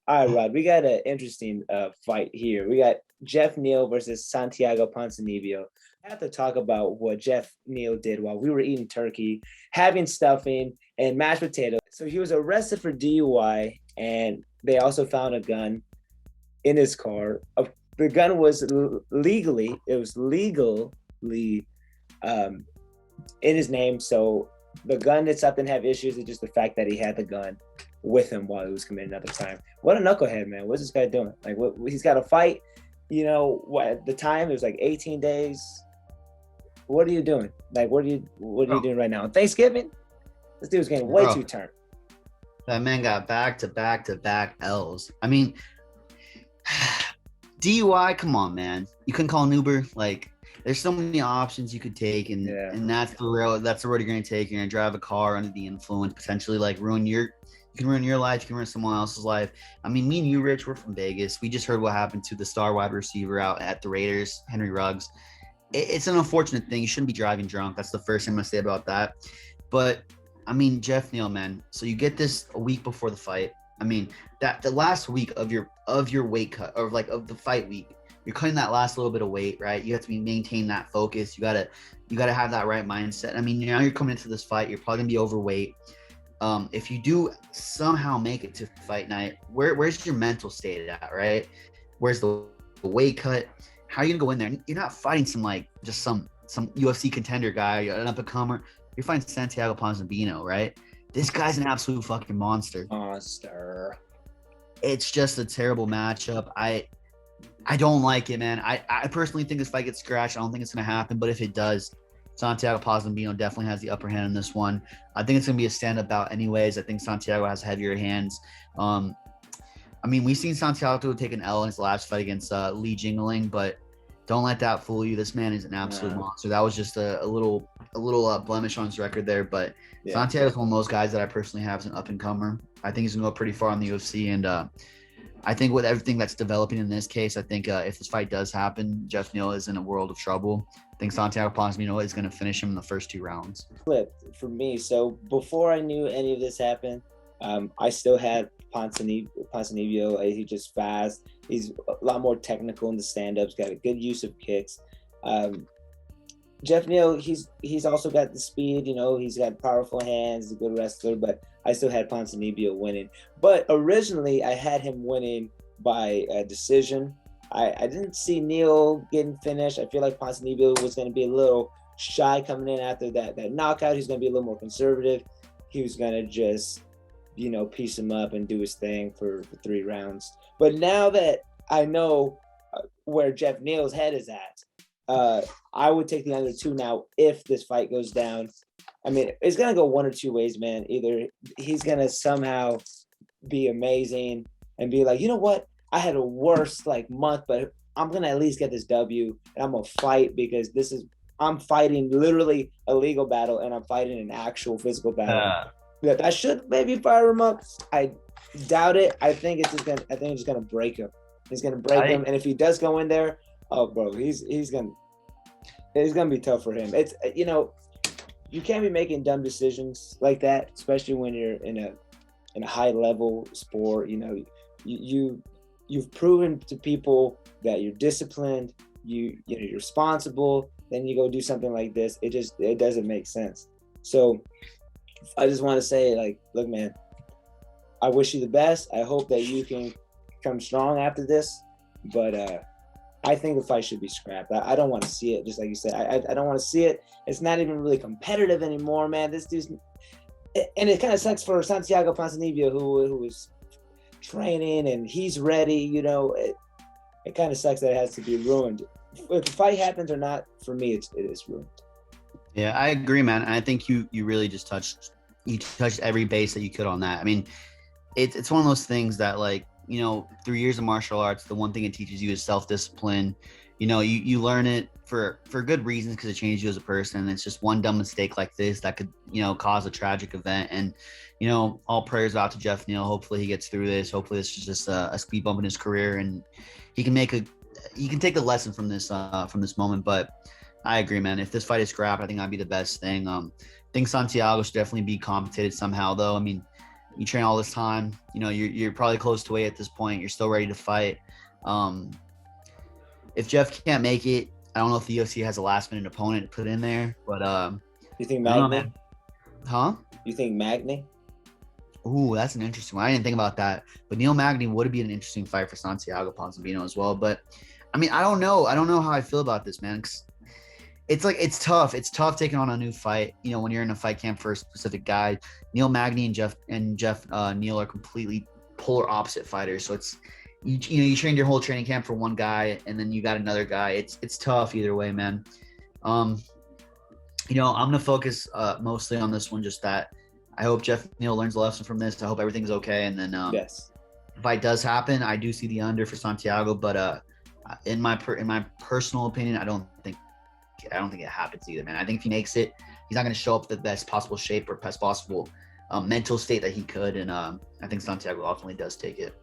All right, Rod, we got an interesting fight here. We got Geoff Neal versus Santiago Ponzinibbio. I have to talk about what Geoff Neal did while we were eating turkey, having stuffing, and mashed potatoes. So he was arrested for DUI, and they also found a gun in his car. The gun was legally um, in his name. So the gun itself didn't have issues. It's just the fact that he had the gun with him while he was committing another time. What a knucklehead, man. What's this guy doing? Like, what he's got to fight, what at the time it was like 18 days. What are you doing? Like, what are you doing right now? On Thanksgiving? This dude's getting way too turned. That man got back to back to back L's. I mean, DUI, come on, man. You couldn't call an Uber. Like, there's so many options you could take, and that's the road you're going to take. You're going to drive a car under the influence, potentially like you can ruin your life, you can ruin someone else's life. I mean, me and you, Rich, we're from Vegas. We just heard what happened to the star wide receiver out at the Raiders, Henry Ruggs. It's an unfortunate thing. You shouldn't be driving drunk. That's the first thing I'm going to say about that. But, I mean, Geoff Neal, man. So you get this a week before the fight. I mean, that the last week of your weight cut, or like of the fight week, you're cutting that last little bit of weight, right? You have to maintain that focus. You gotta have that right mindset. I mean, now you're coming into this fight. You're probably gonna be overweight. If you do somehow make it to fight night, where's your mental state at, right? Where's the weight cut? How are you gonna go in there? You're not fighting some UFC contender guy, an up and comer. You're fighting Santiago Ponzinibbio, right? This guy's an absolute fucking monster. It's just a terrible matchup. I don't like it, man. I personally think this fight gets scratched. I don't think it's gonna happen, but if it does, Santiago Ponzinibbio definitely has the upper hand in this one. I think it's going to be a stand-up bout anyways. I think Santiago has heavier hands. I mean, we've seen Santiago take an L in his last fight against Li Jingling, but don't let that fool you. This man is an absolute monster. That was just a little blemish on his record there, but Santiago is one of those guys that I personally have as an up-and-comer. I think he's going to go pretty far in the UFC, and I think with everything that's developing in this case, I think if this fight does happen, Geoff Neal is in a world of trouble. I think Santiago Ponzinibbio is going to finish him in the first 2 rounds. Flipped for me. So before I knew any of this happened, I still had Ponzinibbio. He's just fast. He's a lot more technical in the stand-ups. Got a good use of kicks. Geoff Neal, he's also got the speed. He's got powerful hands. He's a good wrestler. But I still had Ponzinibbio winning. But originally, I had him winning by decision. I didn't see Neal getting finished. I feel like Ponzinibbio was going to be a little shy coming in after that knockout. He's going to be a little more conservative. He was going to just, piece him up and do his thing for 3 rounds. But now that I know where Geoff Neal's head is at, I would take the under 2 now if this fight goes down. I mean, it's going to go one or two ways, man. Either he's going to somehow be amazing and be like, you know what? I had a worse month, but I'm going to at least get this W, and I'm going to fight because I'm fighting literally a legal battle, and I'm fighting an actual physical battle. I should maybe fire him up. I doubt it. I think it's just going to break him. He's going to break him. And if he does go in there, oh, bro, it's going to be tough for him. It's, you can't be making dumb decisions like that, especially when you're in a high level sport. You've proven to people that you're disciplined, you're responsible, then you go do something like this. It doesn't make sense. So I just want to say, look, man, I wish you the best. I hope that you can come strong after this, but I think the fight should be scrapped. I don't want to see it, just like you said. I don't want to see it. It's not even really competitive anymore, man. This dude's, and it kind of sucks for Santiago Ponzinibbio, who is training and he's ready. It kind of sucks that it has to be ruined. If the fight happens or not, for me, it is ruined. Yeah, I agree, man. I think you really just touched every base that you could on that. I mean, it's one of those things that, through years of martial arts, the one thing it teaches you is self-discipline. You learn it for good reasons because it changes you as a person. And it's just one dumb mistake like this that could, cause a tragic event. And, all prayers out to Geoff Neal. Hopefully he gets through this. Hopefully this is just a speed bump in his career and he can take a lesson from this moment. But I agree, man. If this fight is scrapped, I think that'd be the best thing. I think Santiago should definitely be compensated somehow, though. I mean, You train all this time. You know, you're probably close to weight at this point. You're still ready to fight. If Geoff can't make it, I don't know if the UFC has a last minute opponent to put in there, but you think Magny? Huh? You think Magny? Ooh, that's an interesting one. I didn't think about that. But Neil Magny would be an interesting fight for Santiago Ponzinibbio as well. But I mean, I don't know. I don't know how I feel about this, man. 'Cause it's tough. It's tough taking on a new fight. You know, when you're in a fight camp for a specific guy. Neil Magny and Geoff Neal are completely polar opposite fighters. So it's you trained your whole training camp for one guy, and then you got another guy. It's tough either way, man. I'm gonna focus mostly on this one. Just that I hope Geoff Neal learns a lesson from this. I hope everything's okay, and then yes, if fight does happen, I do see the under for Santiago. But in my personal opinion, I don't think it happens either, man. I think if he makes it, he's not going to show up the best possible shape or best possible mental state that he could. And I think Santiago ultimately does take it.